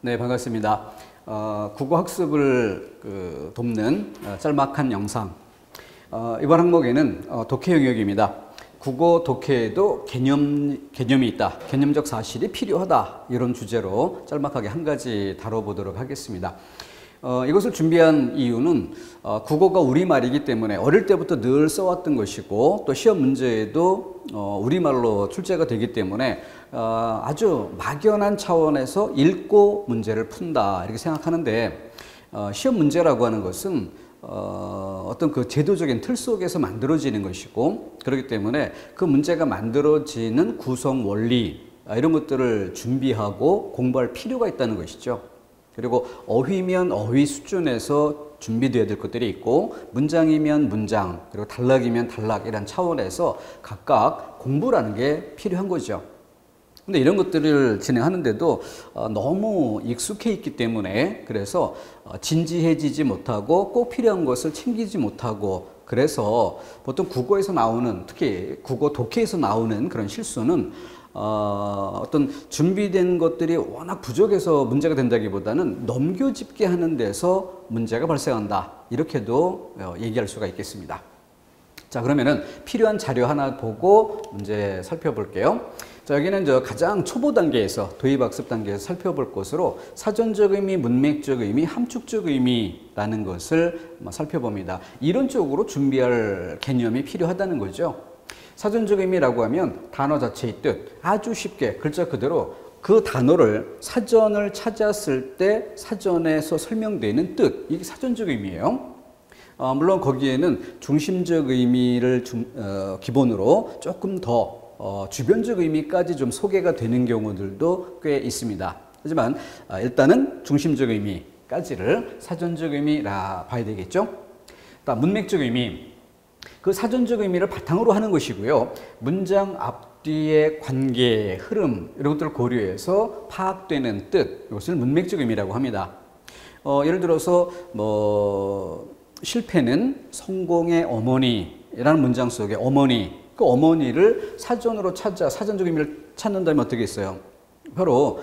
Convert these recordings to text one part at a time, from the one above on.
네, 반갑습니다. 국어 학습을 돕는 짤막한 영상. 이번 항목에는 독해 영역입니다. 국어 독해에도 개념이 있다. 개념적 사실이 필요하다. 이런 주제로 짤막하게 한 가지 다뤄보도록 하겠습니다. 이것을 준비한 이유는 국어가 우리말이기 때문에 어릴 때부터 늘 써왔던 것이고 또 시험 문제에도 우리말로 출제가 되기 때문에 아주 막연한 차원에서 읽고 문제를 푼다 이렇게 생각하는데 시험 문제라고 하는 것은 어떤 그 제도적인 틀 속에서 만들어지는 것이고 그렇기 때문에 그 문제가 만들어지는 구성 원리 이런 것들을 준비하고 공부할 필요가 있다는 것이죠. 그리고 어휘면 어휘 수준에서 준비되어야 될 것들이 있고 문장이면 문장 그리고 단락이면 단락 이런 차원에서 각각 공부라는 게 필요한 거죠. 근데 이런 것들을 진행하는데도 너무 익숙해 있기 때문에 그래서 진지해지지 못하고 꼭 필요한 것을 챙기지 못하고 그래서 보통 국어에서 나오는 특히 국어 독해에서 나오는 그런 실수는 어떤 준비된 것들이 워낙 부족해서 문제가 된다기보다는 넘겨짚게 하는 데서 문제가 발생한다. 이렇게도 얘기할 수가 있겠습니다. 자, 그러면은 필요한 자료 하나 보고 문제 살펴볼게요. 자, 여기는 가장 초보 단계에서 도입학습 단계에서 살펴볼 것으로 사전적 의미, 문맥적 의미, 함축적 의미라는 것을 살펴봅니다. 이론적으로 준비할 개념이 필요하다는 거죠. 사전적 의미라고 하면 단어 자체의 뜻, 아주 쉽게 글자 그대로 그 단어를 사전을 찾았을 때 사전에서 설명되는 뜻, 이게 사전적 의미예요. 물론 거기에는 중심적 의미를 기본으로 조금 더 주변적 의미까지 좀 소개가 되는 경우들도 꽤 있습니다. 하지만 일단은 중심적 의미까지를 사전적 의미라 봐야 되겠죠. 문맥적 의미. 그 사전적 의미를 바탕으로 하는 것이고요. 문장 앞뒤의 관계, 흐름 이런 것들을 고려해서 파악되는 뜻, 이것을 문맥적 의미라고 합니다. 예를 들어서 실패는 성공의 어머니라는 문장 속에 어머니, 그 어머니를 사전으로 찾아 사전적 의미를 찾는다면 어떻게 했어요? 바로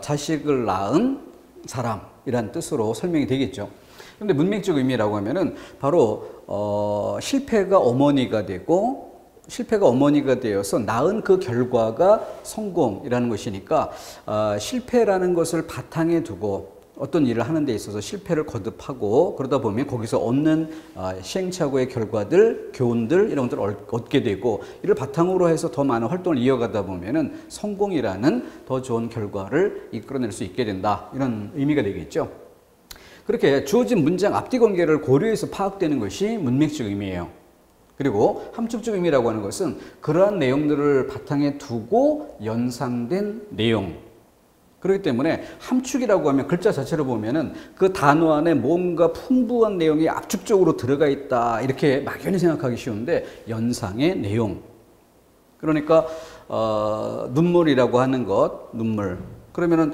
자식을 낳은 사람이란 뜻으로 설명이 되겠죠. 근데 문맥적 의미라고 하면은 바로 실패가 어머니가 되고 실패가 어머니가 되어서 낳은 그 결과가 성공이라는 것이니까 실패라는 것을 바탕에 두고 어떤 일을 하는 데 있어서 실패를 거듭하고 그러다 보면 거기서 얻는 시행착오의 결과들, 교훈들 이런 것들을 얻게 되고 이를 바탕으로 해서 더 많은 활동을 이어가다 보면은 성공이라는 더 좋은 결과를 이끌어낼 수 있게 된다. 이런 의미가 되겠죠. 그렇게 주어진 문장 앞뒤 관계를 고려해서 파악되는 것이 문맥적 의미예요. 그리고 함축적 의미라고 하는 것은 그러한 내용들을 바탕에 두고 연상된 내용. 그렇기 때문에 함축이라고 하면 글자 자체로 보면은 그 단어 안에 뭔가 풍부한 내용이 압축적으로 들어가 있다. 이렇게 막연히 생각하기 쉬운데 연상의 내용. 그러니까 눈물이라고 하는 것, 눈물. 그러면은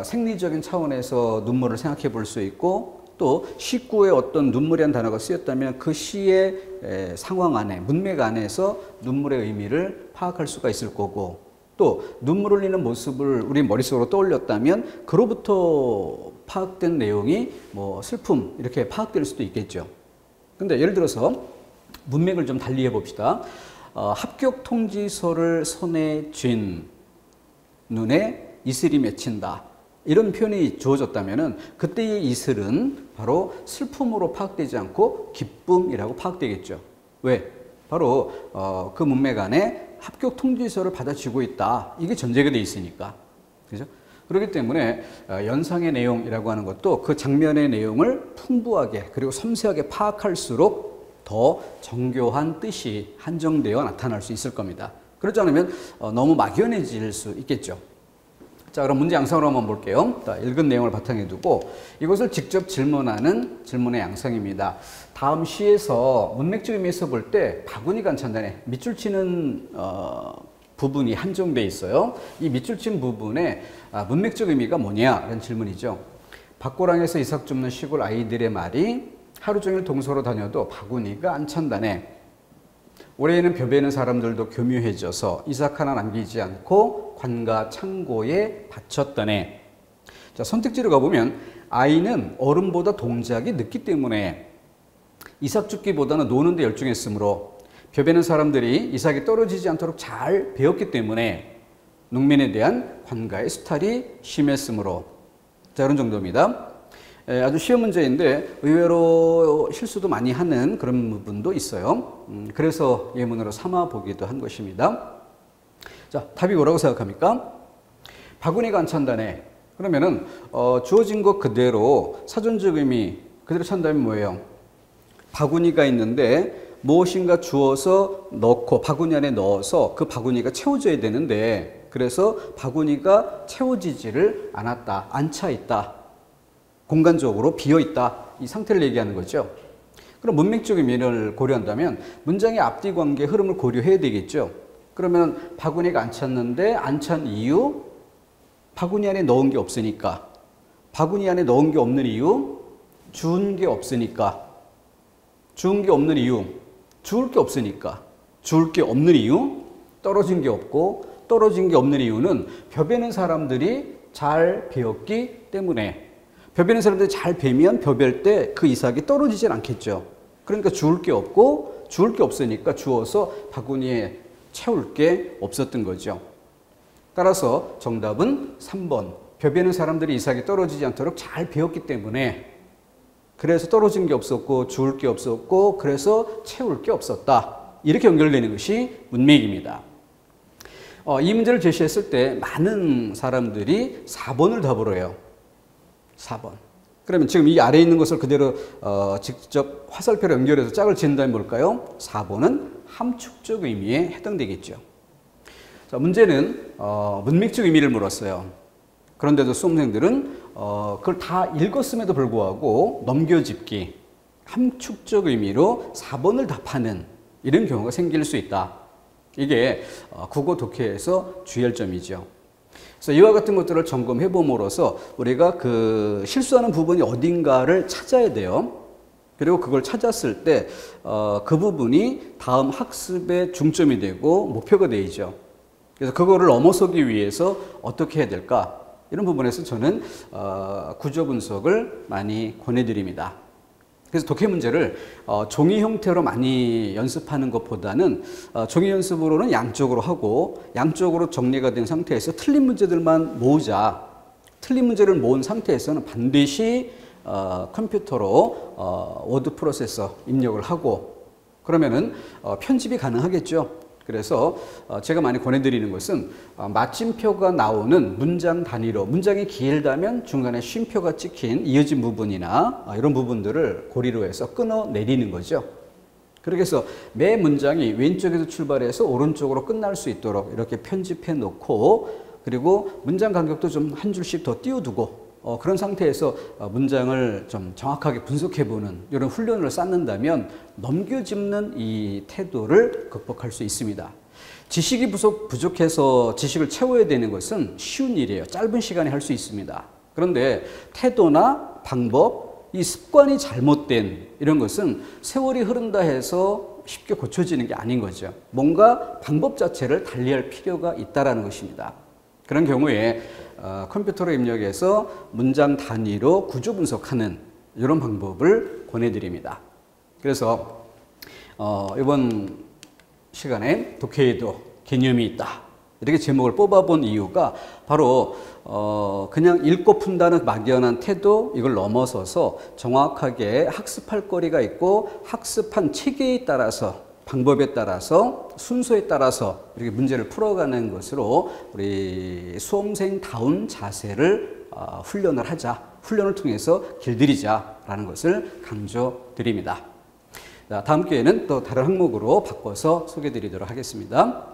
생리적인 차원에서 눈물을 생각해 볼 수 있고 또 시구에 어떤 눈물이라는 단어가 쓰였다면 그 시의 상황 안에 문맥 안에서 눈물의 의미를 파악할 수가 있을 거고 또 눈물 흘리는 모습을 우리 머릿속으로 떠올렸다면 그로부터 파악된 내용이 슬픔 이렇게 파악될 수도 있겠죠. 근데 예를 들어서 문맥을 좀 달리 해봅시다. 합격 통지서를 손에 쥔 눈에 이슬이 맺힌다. 이런 표현이 주어졌다면 그때의 이슬은 바로 슬픔으로 파악되지 않고 기쁨이라고 파악되겠죠. 왜? 바로 그 문맥 안에 합격 통지서를 받아쥐고 있다. 이게 전제가 되어 있으니까. 그죠? 그렇기 때문에 연상의 내용이라고 하는 것도 그 장면의 내용을 풍부하게 그리고 섬세하게 파악할수록 더 정교한 뜻이 한정되어 나타날 수 있을 겁니다. 그렇지 않으면 너무 막연해질 수 있겠죠. 자, 그럼 문제 양상으로 한번 볼게요. 자, 읽은 내용을 바탕에 두고 이것을 직접 질문하는 질문의 양상입니다. 다음 시에서 문맥적 의미에서 볼 때 바구니가 찬단에 밑줄 치는 부분이 한정돼 있어요. 이 밑줄 친 부분에 문맥적 의미가 뭐냐? 이런 질문이죠. 밭고랑에서 이삭 줍는 시골 아이들의 말이 하루 종일 동서로 다녀도 바구니가 안 찬다네. 올해에는 벼베는 사람들도 교묘해져서 이삭 하나 남기지 않고 관과 창고에 바쳤다네. 자, 자, 선택지로 가보면 아이는 어른보다 동작이 늦기 때문에 이삭 줍기보다는 노는 데 열중했으므로 벼베는 사람들이 이삭이 떨어지지 않도록 잘 배웠기 때문에 농민에 대한 관가의 수탈이 심했으므로. 자, 이런 정도입니다. 아주 쉬운 문제인데 의외로 실수도 많이 하는 그런 부분도 있어요. 그래서 예문으로 삼아 보기도 한 것입니다. 자, 답이 뭐라고 생각합니까? 바구니가 안 찬다네. 그러면은 주어진 것 그대로 사전적 의미 그대로 찬다면 뭐예요? 바구니가 있는데 무엇인가 주어서 넣고 바구니 안에 넣어서 그 바구니가 채워져야 되는데 그래서 바구니가 채워지지를 않았다. 안 차 있다. 공간적으로 비어 있다. 이 상태를 얘기하는 거죠. 그럼 문맥적 의미를 고려한다면 문장의 앞뒤 관계 흐름을 고려해야 되겠죠. 그러면 바구니가 안 찼는데 안 찬 이유? 바구니 안에 넣은 게 없으니까. 바구니 안에 넣은 게 없는 이유? 주운 게 없으니까. 주운 게 없는 이유? 주울 게 없으니까. 주울 게 없는 이유? 떨어진 게 없고 떨어진 게 없는 이유는 벼베는 사람들이 잘 배웠기 때문에. 벼베는 사람들이 잘 베면 벼벨 때 그 이삭이 떨어지진 않겠죠. 그러니까 주울 게 없고 주울 게 없으니까 주워서 바구니에 채울 게 없었던 거죠. 따라서 정답은 3번. 벼베는 사람들이 이삭이 떨어지지 않도록 잘 배웠기 때문에 그래서 떨어진 게 없었고 주울 게 없었고 그래서 채울 게 없었다. 이렇게 연결되는 것이 문맥입니다. 이 문제를 제시했을 때 많은 사람들이 4번을 답으로 해요. 4번. 그러면 지금 이 아래에 있는 것을 그대로 직접 화살표로 연결해서 짝을 지은다면 뭘까요? 4번은 함축적 의미에 해당되겠죠. 자, 문제는 문맥적 의미를 물었어요. 그런데도 수험생들은 그걸 다 읽었음에도 불구하고 넘겨짚기, 함축적 의미로 4번을 답하는 이런 경우가 생길 수 있다. 이게 국어 독해에서 주의할 점이죠. 그래서 이와 같은 것들을 점검해 봄으로써 우리가 그 실수하는 부분이 어딘가를 찾아야 돼요. 그리고 그걸 찾았을 때 그 부분이 다음 학습의 중점이 되고 목표가 되죠. 그래서 그거를 넘어서기 위해서 어떻게 해야 될까? 이런 부분에서 저는 구조 분석을 많이 권해드립니다. 그래서 독해 문제를 종이 형태로 많이 연습하는 것보다는 종이 연습으로는 양쪽으로 하고 양쪽으로 정리가 된 상태에서 틀린 문제들만 모으자. 틀린 문제를 모은 상태에서는 반드시 컴퓨터로 워드 프로세서 입력을 하고 그러면은 편집이 가능하겠죠. 그래서 제가 많이 권해드리는 것은 마침표가 나오는 문장 단위로 문장이 길다면 중간에 쉼표가 찍힌 이어진 부분이나 이런 부분들을 고리로 해서 끊어내리는 거죠. 그렇게 해서 매 문장이 왼쪽에서 출발해서 오른쪽으로 끝날 수 있도록 이렇게 편집해 놓고 그리고 문장 간격도 좀 한 줄씩 더 띄워두고 그런 상태에서 문장을 좀 정확하게 분석해보는 이런 훈련을 쌓는다면 넘겨짚는 이 태도를 극복할 수 있습니다. 지식이 부족해서 지식을 채워야 되는 것은 쉬운 일이에요. 짧은 시간에 할 수 있습니다. 그런데 태도나 방법, 이 습관이 잘못된 이런 것은 세월이 흐른다 해서 쉽게 고쳐지는 게 아닌 거죠. 뭔가 방법 자체를 달리할 필요가 있다는 것입니다. 그런 경우에 컴퓨터로 입력해서 문장 단위로 구조 분석하는 이런 방법을 권해드립니다. 그래서 이번 시간에 독해에도 개념이 있다. 이렇게 제목을 뽑아본 이유가 바로 그냥 읽고 푼다는 막연한 태도 이걸 넘어서서 정확하게 학습할 거리가 있고 학습한 체계에 따라서 방법에 따라서 순서에 따라서 이렇게 문제를 풀어가는 것으로 우리 수험생다운 자세를 훈련을 하자. 훈련을 통해서 길들이자라는 것을 강조드립니다. 다음 기회에는 또 다른 항목으로 바꿔서 소개해 드리도록 하겠습니다.